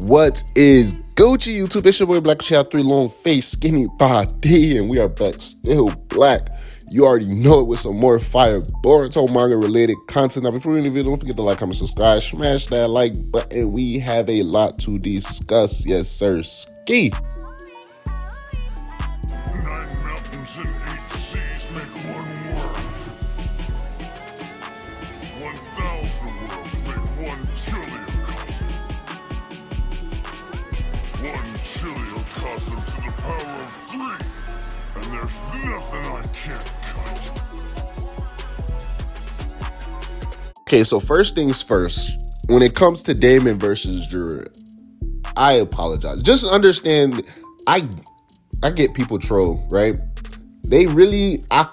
What is Gucci YouTube? It's your boy Black Child 3 long face, skinny body, and we are back still black. You already know it with some more fire Boruto manga related content. Now, before we end the video, don't forget to like, comment, subscribe, smash that like button. We have a lot to discuss. Yes, sir. Ski. 9 mountains and 8 seas make one world. 1,000 worlds make one chiliocosm to the power of 3, and there's nothing I can't cut. Okay, so first things first, when it comes to Damon versus Jura, I apologize. Just understand, I get people troll, right? I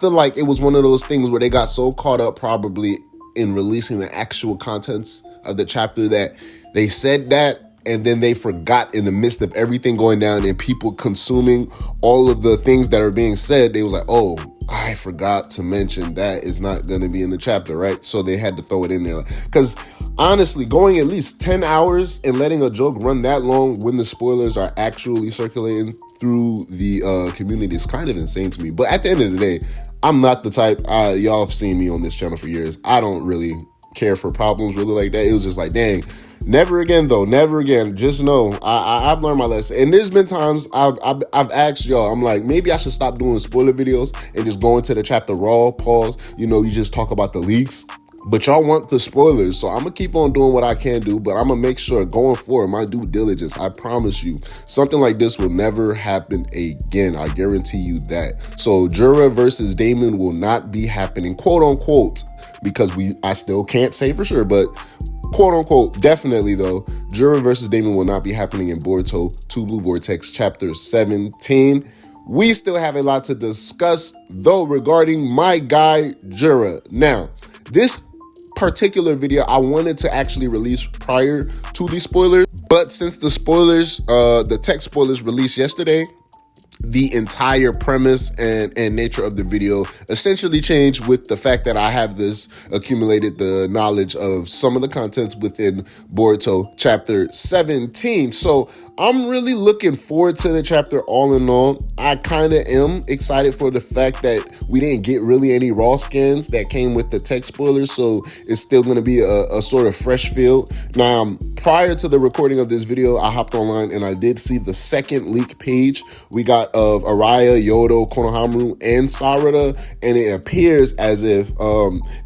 feel like it was one of those things where they got so caught up probably in releasing the actual contents of the chapter that they said that, and then they forgot in the midst of everything going down and people consuming all of the things that are being said. They was like, oh, I forgot to mention that is not going to be in the chapter, right? So they had to throw it in there. Because honestly, going at least 10 hours and letting a joke run that long when the spoilers are actually circulating through the community is kind of insane to me. But at the end of the day, I'm not the type, y'all have seen me on this channel for years. I don't really care for problems really like that. It was just like, dang, never again though, never again. Just know I've learned my lesson. And there's been times I've asked y'all, I'm like, maybe I should stop doing spoiler videos and just go into the chapter raw, pause, you just talk about the leaks. But y'all want the spoilers, so I'm gonna keep on doing what I can do, but I'm gonna make sure going forward, my due diligence, I promise you, something like this will never happen again. I guarantee you that. So Jura versus Damon will not be happening, quote unquote, because I still can't say for sure, but quote unquote, definitely though, Jura versus Damon will not be happening in Boruto 2 Blue Vortex chapter 17. We still have a lot to discuss though regarding my guy Jura. Now, this particular video I wanted to actually release prior to the spoilers, but since the spoilers, the tech spoilers released yesterday, the entire premise and nature of the video essentially changed with the fact that I have accumulated the knowledge of some of the contents within Boruto chapter 17. So I'm really looking forward to the chapter all in all. I kind of am excited for the fact that we didn't get really any raw scans that came with the tech spoilers. So it's still going to be a sort of fresh feel. Now, prior to the recording of this video, I hopped online and I did see the second leak page we got of Araya, Yodo, Konohamaru, and Sarada, and it appears as if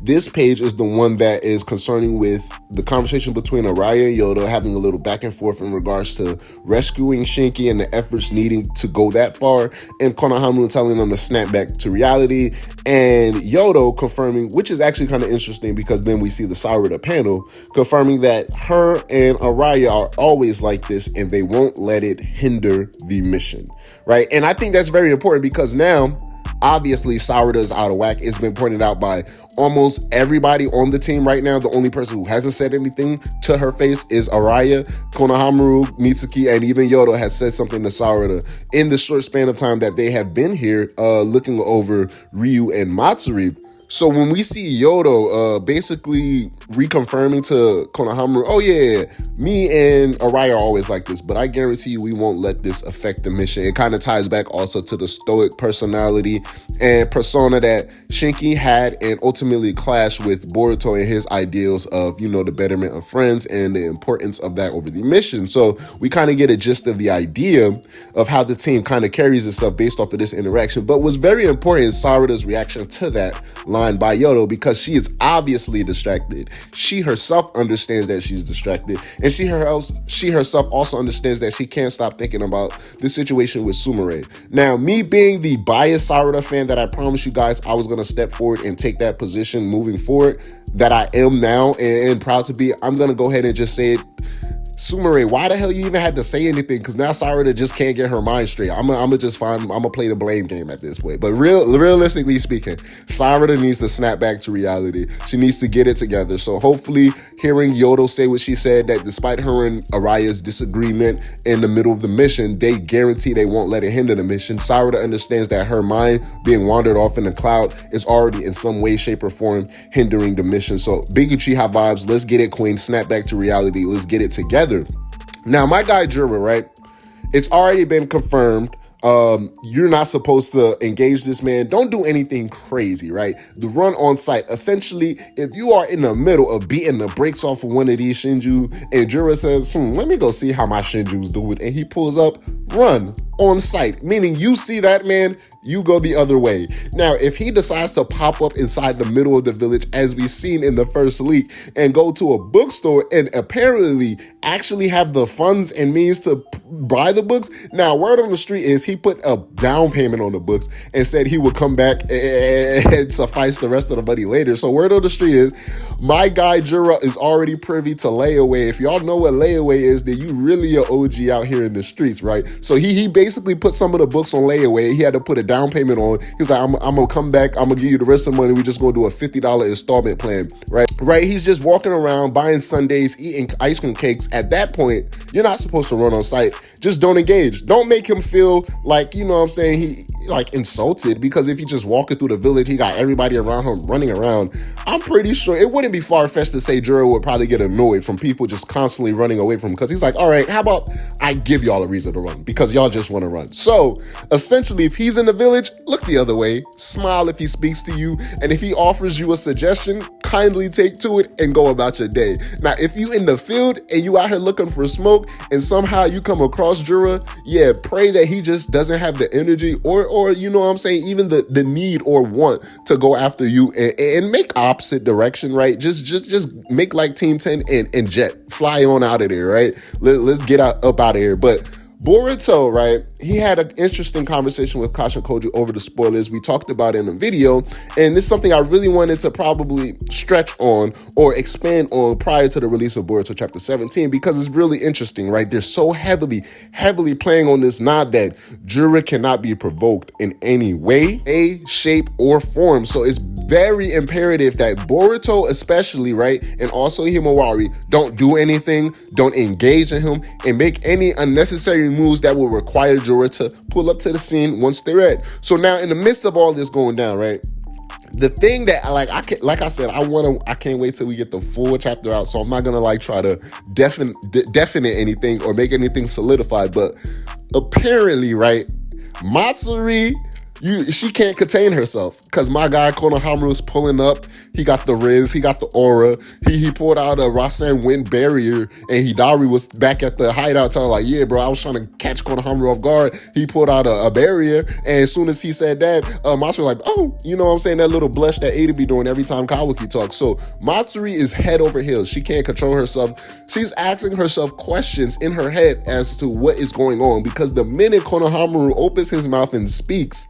this page is the one that is concerning with the conversation between Araya and Yodo having a little back and forth in regards to rescuing Shinji and the efforts needing to go that far, and Konohamaru telling them to snap back to reality, and Yodo confirming, which is actually kind of interesting because then we see the Sarada panel confirming that her and Araya are always like this and they won't let it hinder the mission, right? And I think that's very important because now, obviously, Sarada's out of whack. It's been pointed out by almost everybody on the team right now. The only person who hasn't said anything to her face is Araya. Konohamaru, Mitsuki, and even Yodo has said something to Sarada in the short span of time that they have been here looking over Ryu and Matsuri. So when we see Yodo basically reconfirming to Konohamaru, oh yeah, me and Araya are always like this, but I guarantee you we won't let this affect the mission. It kind of ties back also to the stoic personality and persona that Shinji had and ultimately clashed with Boruto and his ideals of, the betterment of friends and the importance of that over the mission. So we kind of get a gist of the idea of how the team kind of carries itself based off of this interaction. But what's very important is Sarada's reaction to that line by Yodo, because she is obviously distracted. She herself understands that she's distracted, and she herself also understands that she can't stop thinking about the situation with Sumire. Now, me being the biased Sarada fan that I promised you guys I was going to step forward and take that position moving forward, that I am now and proud to be, I'm going to go ahead and just say it. Sumire, why the hell you even had to say anything? Because now Sarada just can't get her mind straight. I'm gonna play the blame game at this point. But realistically speaking, Sarada needs to snap back to reality. She needs to get it together. So hopefully hearing Yodo say what she said, that despite her and Araya's disagreement in the middle of the mission, they guarantee they won't let it hinder the mission. Sarada understands that her mind being wandered off in the cloud is already in some way, shape, or form hindering the mission. So big Uchiha vibes. Let's get it, queen. Snap back to reality. Let's get it together. Now, my guy Jura, right? It's already been confirmed. You're not supposed to engage this man. Don't do anything crazy, right? The run on site. Essentially, if you are in the middle of beating the brakes off of one of these Shinju, and Jura says, let me go see how my Shinju's doing, and he pulls up, run on site. Meaning you see that man, you go the other way. Now, if he decides to pop up inside the middle of the village, as we've seen in the first leak, and go to a bookstore and apparently actually have the funds and means to buy the books. Now, word on the street is he put a down payment on the books and said he would come back and suffice the rest of the money later. So word on the street is my guy Jura is already privy to layaway. If y'all know what layaway is, then you really an OG out here in the streets, right? So he basically put some of the books on layaway. He had to put a down payment on. He's like, I'm gonna come back. I'm gonna give you the rest of the money. We're just gonna do a $50 installment plan, right? Right? He's just walking around buying sundaes, eating ice cream cakes. At that point, you're not supposed to run on site. Just don't engage. Don't make him feel like, you know what I'm saying, he like insulted, because if he just walking through the village, he got everybody around him running around. I'm pretty sure it wouldn't be far-fetched to say Jura would probably get annoyed from people just constantly running away from him, because he's like, all right, how about I give y'all a reason to run because y'all just want to run. So essentially, if he's in the village, look the other way, smile if he speaks to you, and if he offers you a suggestion, kindly take to it and go about your day. Now, if you in the field and you out here looking for smoke and somehow you come across Jura, yeah, pray that he just doesn't have the energy or you know what I'm saying, even the need or want to go after you, and make opposite direction, right? Just make like Team 10 and jet, fly on out of there, right? Let's get up out of here. But Boruto, right? He had an interesting conversation with Kasha Koji over the spoilers. We talked about it in the video, and this is something I really wanted to probably stretch on or expand on prior to the release of Boruto Chapter 17, because it's really interesting, right? They're so heavily playing on this nod that Jura cannot be provoked in any way, shape, or form. So it's very imperative that Boruto especially, right, and also Himawari, don't do anything, don't engage in him, and make any unnecessary moves that will require Jura to pull up to the scene once they're ready. So now, in the midst of all this going down, right, the thing that like I said, I can't wait till we get the full chapter out. So I'm not gonna like try to definite anything or make anything solidified. But apparently, right, Matsuri, she can't contain herself, because my guy Konohamaru is pulling up. He got the Riz, he got the aura. He pulled out a Rasen wind barrier, and Hidari was back at the hideout telling like, yeah, bro, I was trying to catch Konohamaru off guard. He pulled out a barrier, and as soon as he said that, Matsuri like, oh, you know what I'm saying, that little blush that Ada be doing every time Kawaki talks. So Matsuri is head over heels. She can't control herself. She's asking herself questions in her head as to what is going on, because the minute Konohamaru opens his mouth and speaks,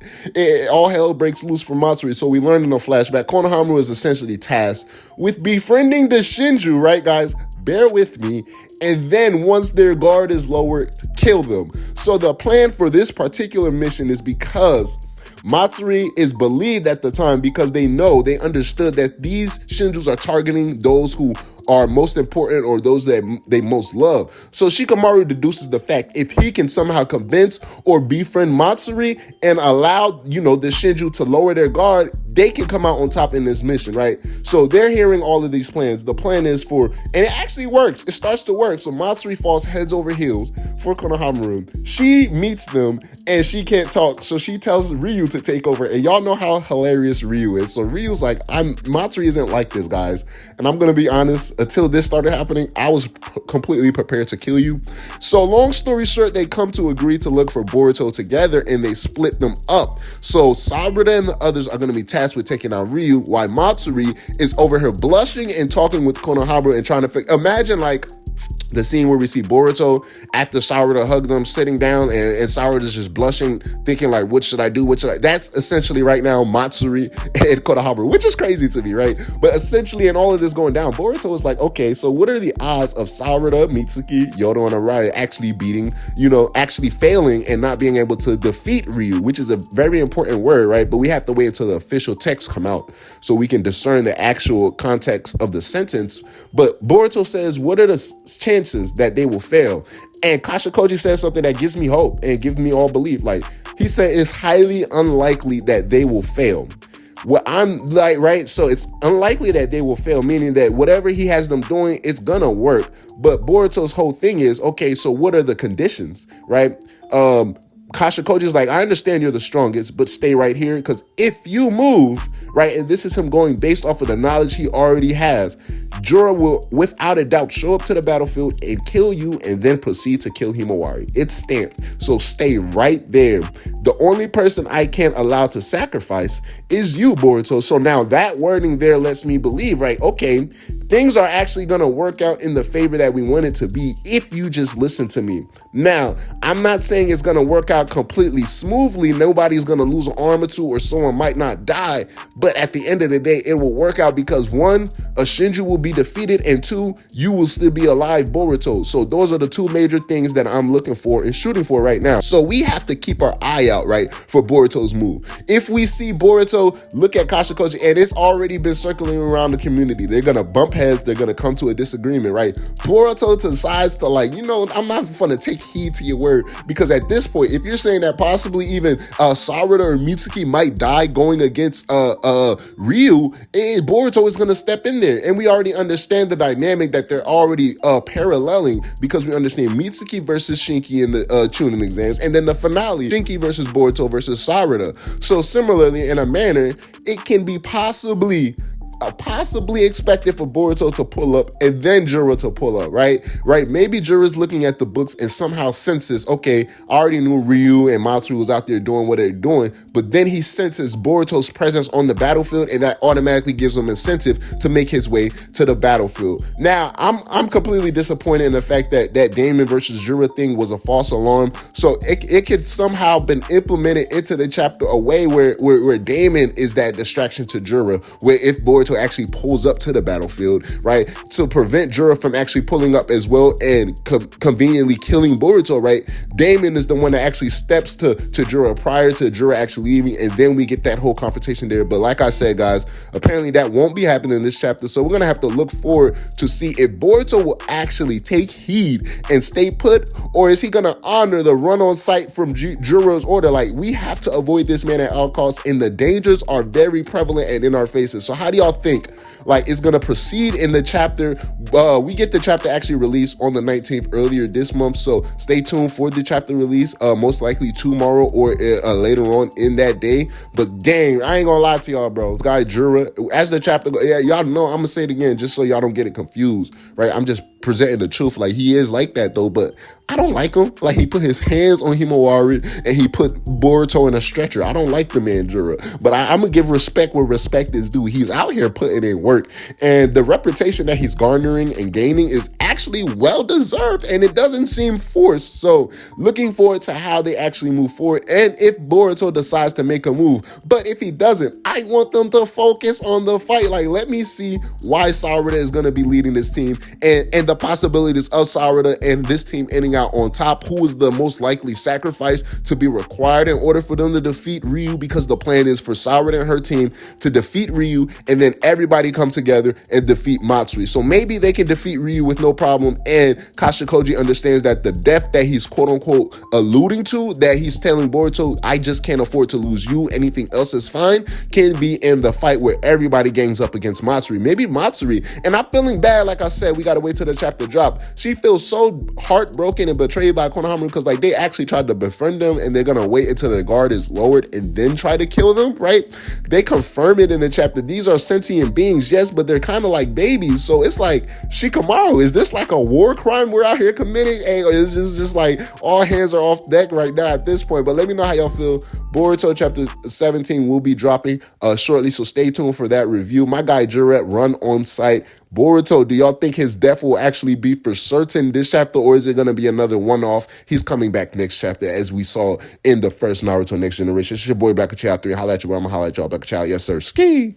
all hell breaks loose for Matsuri. So we learned in a flashback, Konohamaru is essentially tasked with befriending the Shinju, right, guys? Bear with me. And then once their guard is lowered, kill them. So the plan for this particular mission is because Matsuri is believed at the time, because they understood that these Shinjus are targeting those who are most important or those that they most love. So Shikamaru deduces the fact, if he can somehow convince or befriend Matsuri and allow, the Shinju to lower their guard, they can come out on top in this mission, right? So they're hearing all of these plans. The plan is and it actually works. It starts to work. So Matsuri falls heads over heels for Konohamaru. She meets them and she can't talk. So she tells Ryu to take over. And y'all know how hilarious Ryu is. So Ryu's like, Matsuri isn't like this, guys. And I'm going to be honest, until this started happening, I was completely prepared to kill you. So long story short, they come to agree to look for Boruto together, and they split them up. So Sabura and the others are going to be tasked with taking out Ryu, while Matsuri is over here blushing and talking with Konohamaru and trying to imagine like the scene where we see Boruto after Sakura hugged them, sitting down, and Sakura is just blushing, thinking like, what should I do? That's essentially right now Matsuri and Konohamaru, which is crazy to me, right? But essentially, in all of this going down, Boruto is like, okay, so what are the odds of Sakura, Mitsuki, Yodo, and Araya actually beating, actually failing and not being able to defeat Ryu, which is a very important word, right? But we have to wait until the official text come out so we can discern the actual context of the sentence. But Boruto says, what are the chances that they will fail? And Kasha Koji says something that gives me hope and gives me all belief. Like, he said it's highly unlikely that they will fail. What I'm like, right? So it's unlikely that they will fail, meaning that whatever he has them doing, it's gonna work. But Boruto's whole thing is, okay, so what are the conditions, right? Kashikoji's like, I understand you're the strongest, but stay right here, because if you move, right, and this is him going based off of the knowledge he already has, Jura will, without a doubt, show up to the battlefield and kill you and then proceed to kill Himawari. It's stamped. So stay right there. The only person I can't allow to sacrifice is you, Boruto. So now that wording there lets me believe, right, okay, things are actually going to work out in the favor that we want it to be if you just listen to me. Now, I'm not saying it's going to work out completely smoothly. Nobody's going to lose an arm or two, or someone might not die. But at the end of the day, it will work out because one, a Shinju will be defeated, and two, you will still be alive, Boruto. So those are the two major things that I'm looking for and shooting for right now. So we have to keep our eye out, right, for Boruto's move. If we see Boruto look at Kashikoji, and it's already been circling around the community, they're going to bump heads, they're going to come to a disagreement, right? Boruto decides to, like, you know, I'm not going to take heed to your word, because at this point, if you're saying that possibly even Sarada or Mitsuki might die going against Ryu, Boruto is going to step in there. And we already understand the dynamic that they're already paralleling, because we understand Mitsuki versus Shinki in the Chunin exams, and then the finale, Shinki versus Boruto versus Sarada. So similarly, in a manner, it can be possibly expected for Boruto to pull up and then Jura to pull up, right? Maybe Jura's looking at the books and somehow senses, okay, I already knew Ryu and Matsuri was out there doing what they're doing, but then he senses Boruto's presence on the battlefield, and that automatically gives him incentive to make his way to the battlefield. Now, I'm completely disappointed in the fact that that Damon versus Jura thing was a false alarm. So it could somehow been implemented into the chapter a way where Damon is that distraction to Jura, where if Boruto actually pulls up to the battlefield, right, to prevent Jura from actually pulling up as well and conveniently killing Boruto, right, Damon is the one that actually steps to Jura prior to Jura actually leaving, and then we get that whole confrontation there. But like I said, guys, apparently that won't be happening in this chapter, so we're gonna have to look forward to see if Boruto will actually take heed and stay put, or is he gonna honor the run on sight from Jura's order? Like, we have to avoid this man at all costs, and the dangers are very prevalent and in our faces. So how do y'all think, like, it's gonna proceed in the chapter? We get the chapter actually released on the 19th earlier this month, so stay tuned for the chapter release, most likely tomorrow or later on in that day. But dang, I ain't gonna lie to y'all, bro, this guy Jura, as the chapter y'all know, I'm gonna say it again just so y'all don't get it confused, right? I'm just presenting the truth. Like, he is like that though, but I don't like him. Like, he put his hands on Himawari and he put Boruto in a stretcher. I don't like the man Jura, but I'm gonna give respect where respect is due. He's out here putting in work, and the reputation that he's garnering and gaining is actually well deserved, and it doesn't seem forced. So looking forward to how they actually move forward, and if Boruto decides to make a move. But if he doesn't, I want them to focus on the fight. Like, let me see why Sarada is going to be leading this team, and the possibilities of Sarada and this team ending out on top. Who is the most likely sacrifice to be required in order for them to defeat Ryu? Because the plan is for Sarada and her team to defeat Ryu, and then everybody come together and defeat Matsuri. So maybe they can defeat Ryu with no problem, and Kashikoji understands that the death that he's quote unquote alluding to, that he's telling Boruto, I just can't afford to lose you, anything else is fine, can be in the fight where everybody gangs up against Matsuri. Maybe Matsuri, and I'm feeling bad, like I said, we gotta wait till the chapter drop. She feels so heartbroken and betrayed by Konohamaru, because like they actually tried to befriend them, and they're gonna wait until the guard is lowered and then try to kill them, right? They confirm it in the chapter. These are sentient beings, yes, but they're kind of like babies. So it's like, Shikamaru, is this like a war crime we're out here committing? Hey, it's just like all hands are off deck right now at this point. But let me know how y'all feel. Boruto chapter 17 will be dropping shortly, so stay tuned for that review. My guy Jura run on site. Boruto, do y'all think his death will actually be for certain this chapter, or is it going to be another one-off? He's coming back next chapter, as we saw in the first Naruto Next Generation. It's your boy Black Child 3. Holla at you, bro. I'm going to holla at y'all. Black Child, yes, sir. Ski.